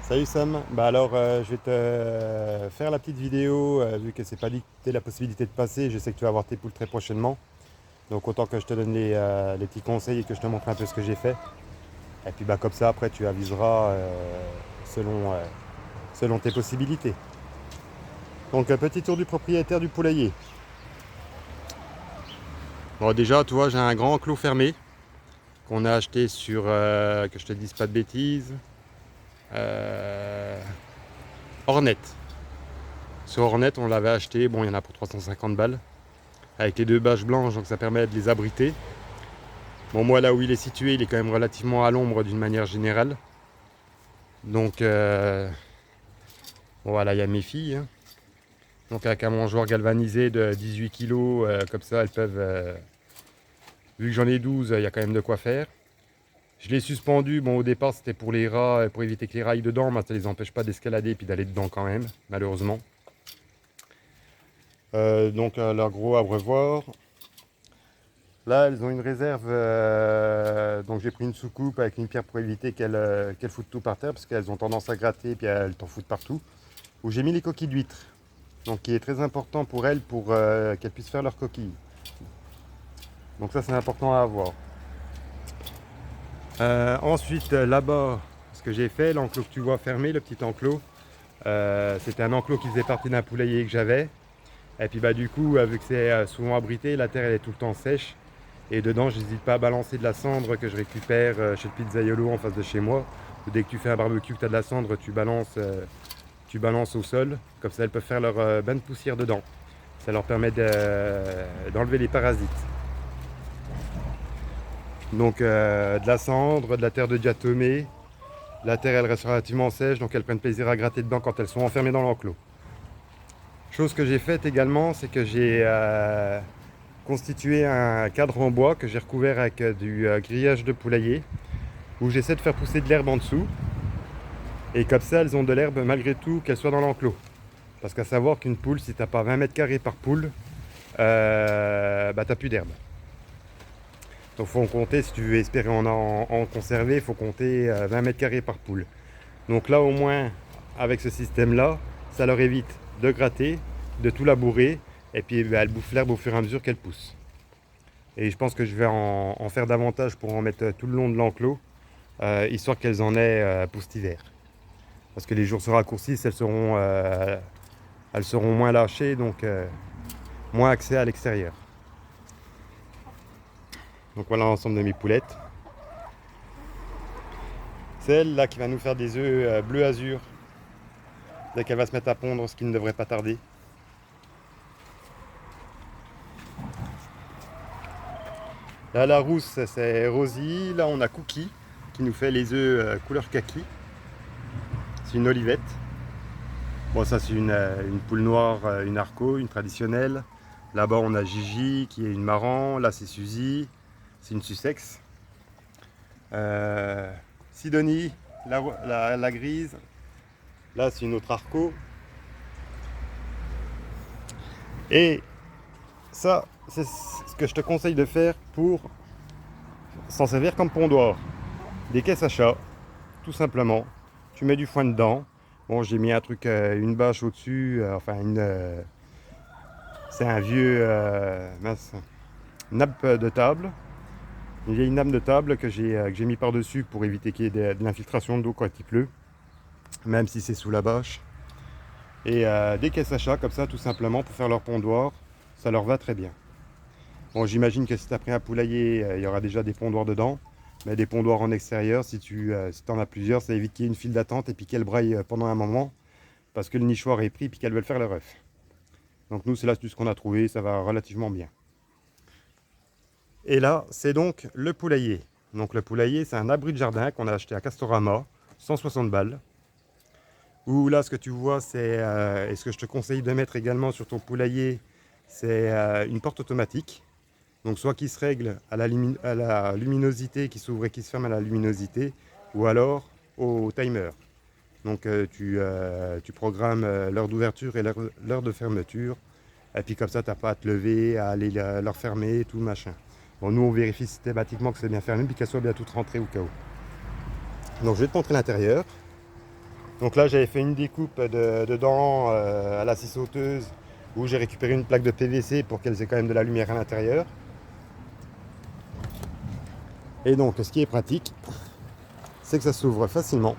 Salut Sam, je vais te faire la petite vidéo vu que c'est pas dit que tu la possibilité de passer, je sais que tu vas avoir tes poules très prochainement. Donc autant que je te donne les petits conseils et que je te montre un peu ce que j'ai fait. Et puis comme ça après tu aviseras selon, selon tes possibilités. Donc un petit tour du propriétaire du poulailler. Bon déjà tu vois j'ai un grand enclos fermé qu'on a acheté sur, que je te dise pas de bêtises, euh, Hornet. Sur Hornet on l'avait acheté, bon il y en a pour 350 balles. Avec les deux bâches blanches, donc ça permet de les abriter. Bon, moi là où il est situé, il est quand même relativement à l'ombre d'une manière générale. Donc bon, voilà, il y a mes filles. Hein. Donc avec un mangeoire galvanisé de 18 kg, comme ça elles peuvent, vu que j'en ai 12, il y a quand même de quoi faire. Je l'ai suspendu, bon au départ c'était pour les rats, pour éviter que les rats aillent dedans, mais ça les empêche pas d'escalader et puis d'aller dedans quand même, malheureusement. Leur gros abreuvoir. Là, elles ont une réserve, donc j'ai pris une soucoupe avec une pierre pour éviter qu'elles foutent tout par terre, parce qu'elles ont tendance à gratter et puis elles t'en foutent partout. Où j'ai mis les coquilles d'huîtres, donc qui est très important pour elles, pour qu'elles puissent faire leurs coquilles. Donc ça, c'est important à avoir. Ensuite, là-bas, ce que j'ai fait, l'enclos que tu vois fermé, le petit enclos, c'était un enclos qui faisait partie d'un poulailler que j'avais. Et puis du coup, vu que c'est souvent abrité, la terre elle est tout le temps sèche. Et dedans, je n'hésite pas à balancer de la cendre que je récupère chez le pizzaiolo en face de chez moi. Dès que tu fais un barbecue, que tu as de la cendre, tu balances au sol. Comme ça, elles peuvent faire leur bain de poussière dedans. Ça leur permet d'enlever les parasites. Donc de la cendre, de la terre de diatomée. La terre, elle reste relativement sèche, donc elles prennent plaisir à gratter dedans quand elles sont enfermées dans l'enclos. Chose que j'ai faite également, c'est que j'ai constitué un cadre en bois que j'ai recouvert avec du grillage de poulailler, où j'essaie de faire pousser de l'herbe en dessous. Et comme ça, elles ont de l'herbe malgré tout, qu'elles soient dans l'enclos. Parce qu'à savoir qu'une poule, si t'as pas 20 mètres carrés par poule, t'as plus d'herbe. Donc faut en compter, si tu veux espérer en conserver, il faut compter 20 mètres carrés par poule. Donc là au moins, avec ce système-là, ça leur évite de gratter, de tout labourer, et puis elles bouffent l'herbe au fur et à mesure qu'elles poussent. Et je pense que je vais en faire davantage pour en mettre tout le long de l'enclos, histoire qu'elles en aient pour cet hiver. Parce que les jours se raccourcissent, elles seront moins lâchées, donc moins accès à l'extérieur. Donc voilà l'ensemble de mes poulettes. Celle là qui va nous faire des œufs bleu azur dès qu'elle va se mettre à pondre, ce qui ne devrait pas tarder. Là la rousse c'est Rosie, là on a Cookie qui nous fait les œufs couleur kaki. C'est une olivette. Bon ça c'est une poule noire, une arco, une traditionnelle. Là-bas on a Gigi qui est une marran, là c'est Suzy, c'est une Sussex. Sidonie, la grise. Là, c'est une autre arco. Et ça, c'est ce que je te conseille de faire pour s'en servir comme pondoir. Des caisses à chat, tout simplement. Tu mets du foin dedans. Bon, j'ai mis un truc, une bâche au-dessus. C'est un vieux nappe de table. Une vieille nappe de table que j'ai mis par-dessus pour éviter qu'il y ait de l'infiltration d'eau quand il pleut. Même si c'est sous la bâche. Et des caisses à chat comme ça tout simplement pour faire leur pondoir, ça leur va très bien. Bon j'imagine que si tu as pris un poulailler, il y aura déjà des pondoirs dedans, mais des pondoirs en extérieur, si tu en as plusieurs, ça évite qu'il y ait une file d'attente et puis qu'elles braillent pendant un moment, parce que le nichoir est pris et puis qu'elles veulent faire leur œuf. Donc nous c'est l'astuce qu'on a trouvé, ça va relativement bien. Et là c'est donc le poulailler. Donc le poulailler c'est un abri de jardin qu'on a acheté à Castorama, 160 balles. Ou là, ce que tu vois, c'est, et ce que je te conseille de mettre également sur ton poulailler, c'est une porte automatique. Donc soit qui se règle à la luminosité, qui s'ouvre et qui se ferme à la luminosité, ou alors au timer. Donc tu programmes l'heure d'ouverture et l'heure de fermeture. Et puis comme ça, tu n'as pas à te lever, à aller leur fermer, tout machin. Bon, nous, on vérifie systématiquement que c'est bien fermé, puis qu'elle soit bien toute rentrée au cas où. Donc je vais te montrer l'intérieur. Donc là j'avais fait une découpe dedans à la scie sauteuse où j'ai récupéré une plaque de PVC pour qu'elles aient quand même de la lumière à l'intérieur. Et donc ce qui est pratique, c'est que ça s'ouvre facilement.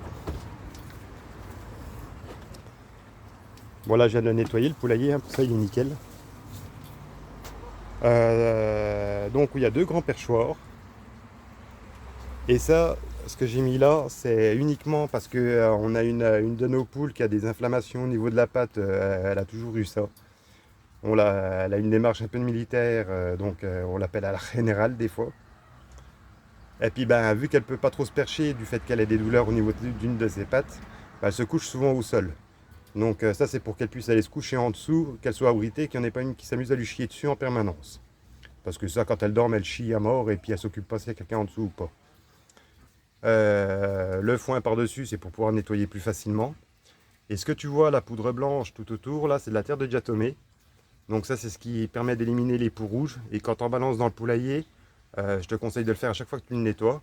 Bon là je viens de le nettoyer le poulailler, hein, pour ça il est nickel. Donc il y a 2 grands perchoirs. Et ça, ce que j'ai mis là, c'est uniquement parce que on a une de nos poules qui a des inflammations au niveau de la patte. Elle a toujours eu ça. Elle a une démarche un peu de militaire, donc on l'appelle à la générale des fois. Et puis ben, vu qu'elle peut pas trop se percher du fait qu'elle ait des douleurs au niveau d'une de ses pattes, ben, elle se couche souvent au sol. Donc ça c'est pour qu'elle puisse aller se coucher en dessous, qu'elle soit abritée, qu'il n'y en ait pas une qui s'amuse à lui chier dessus en permanence. Parce que ça, quand elle dort, elle chie à mort et puis elle s'occupe pas s'il y a quelqu'un en dessous ou pas. Le foin par-dessus, c'est pour pouvoir nettoyer plus facilement. Et ce que tu vois, la poudre blanche tout autour, là, c'est de la terre de diatomée. Donc ça, c'est ce qui permet d'éliminer les poux rouges. Et quand on balance dans le poulailler, je te conseille de le faire à chaque fois que tu le nettoies.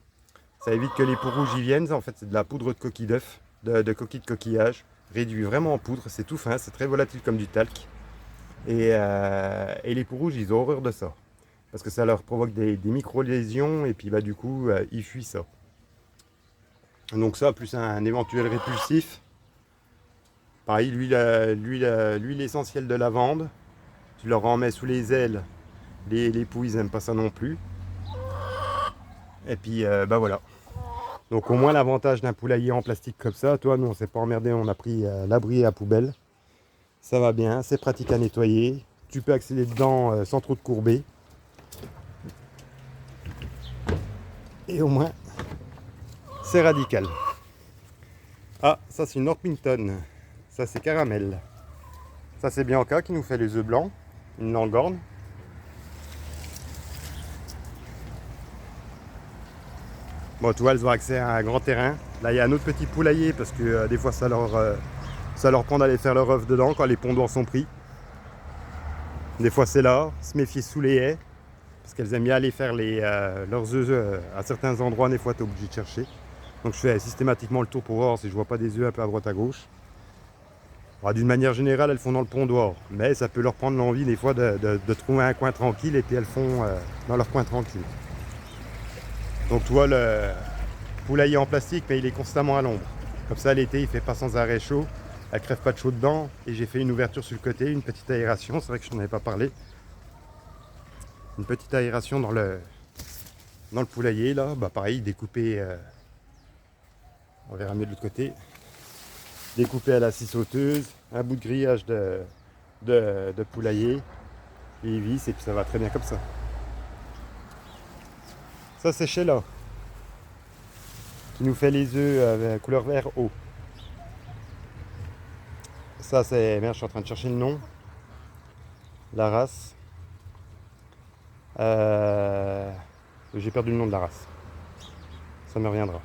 Ça évite que les poux rouges y viennent. En fait, c'est de la poudre de coquille d'œuf, de coquille de coquillage, réduit vraiment en poudre. C'est tout fin, c'est très volatile comme du talc. Et les poux rouges, ils ont horreur de ça. Parce que ça leur provoque des micro-lésions et puis bah, du coup, ils fuient ça. Donc ça, plus un éventuel répulsif. Pareil, l'huile essentielle de lavande. Tu leur en mets sous les ailes. Les poux, ils n'aiment pas ça non plus. Et puis, bah voilà. Donc au moins l'avantage d'un poulailler en plastique comme ça, toi, nous on s'est pas emmerdé, on a pris l'abri à poubelle. Ça va bien, c'est pratique à nettoyer. Tu peux accéder dedans sans trop te courber. Et au moins, c'est radical. Ah, ça c'est une Orpington. Ça c'est Caramel. Ça c'est Bianca qui nous fait les œufs blancs. Une languorne. Bon, tu vois, elles ont accès à un grand terrain. Là, il y a un autre petit poulailler parce que des fois, ça leur prend d'aller faire leur œuf dedans quand les pondoirs sont pris. Des fois, c'est là. Se méfier sous les haies parce qu'elles aiment bien aller faire leurs œufs à certains endroits. Des fois, tu es obligé de chercher. Donc, je fais systématiquement le tour pour voir si je vois pas des œufs un peu à droite à gauche. Bon, d'une manière générale, elles font dans le pondoir. Mais ça peut leur prendre l'envie des fois de trouver un coin tranquille et puis elles font dans leur coin tranquille. Donc tu vois, le poulailler en plastique, mais il est constamment à l'ombre. Comme ça, l'été, il fait pas sans arrêt chaud. Elle crève pas de chaud dedans. Et j'ai fait une ouverture sur le côté, une petite aération. C'est vrai que je n'en avais pas parlé. Une petite aération dans le poulailler, là. Bah pareil, découpé. On verra mieux de l'autre côté. Découpé à la scie sauteuse. Un bout de grillage de poulailler. Et vis, et puis ça va très bien comme ça. Ça, c'est Sheila, qui nous fait les œufs avec couleur vert eau. Ça, c'est... Merde, je suis en train de chercher le nom. La race. J'ai perdu le nom de la race. Ça me reviendra.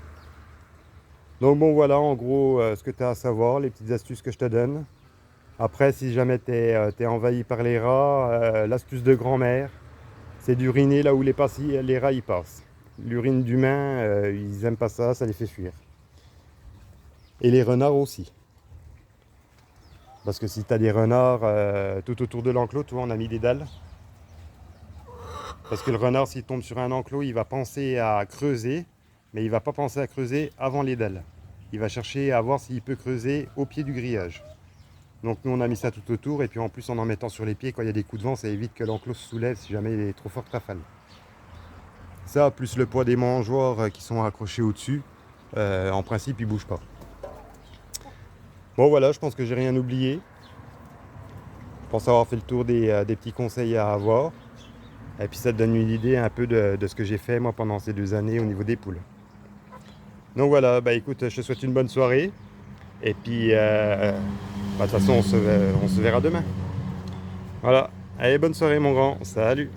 Donc bon, voilà, en gros, ce que tu as à savoir, les petites astuces que je te donne. Après, si jamais tu es envahi par les rats, l'astuce de grand-mère, c'est d'uriner là où les rats y passent. L'urine d'humain, ils aiment pas ça, ça les fait fuir. Et les renards aussi. Parce que si tu as des renards tout autour de l'enclos, tu vois, on a mis des dalles. Parce que le renard, s'il tombe sur un enclos, il va penser à creuser, mais il va pas penser à creuser avant les dalles. Il va chercher à voir s'il peut creuser au pied du grillage. Donc nous, on a mis ça tout autour, et puis en plus, en mettant sur les pieds, quand il y a des coups de vent, ça évite que l'enclos se soulève si jamais il est trop fort rafale. Ça, plus le poids des mangeoires qui sont accrochés au-dessus, en principe, ils bougent pas. Bon voilà, je pense que j'ai rien oublié. Je pense avoir fait le tour des petits conseils à avoir. Et puis ça te donne une idée un peu de ce que j'ai fait moi pendant ces 2 années au niveau des poules. Donc voilà, bah écoute, je te souhaite une bonne soirée. Et puis, de toute façon, on se verra demain. Voilà, allez, bonne soirée mon grand, salut.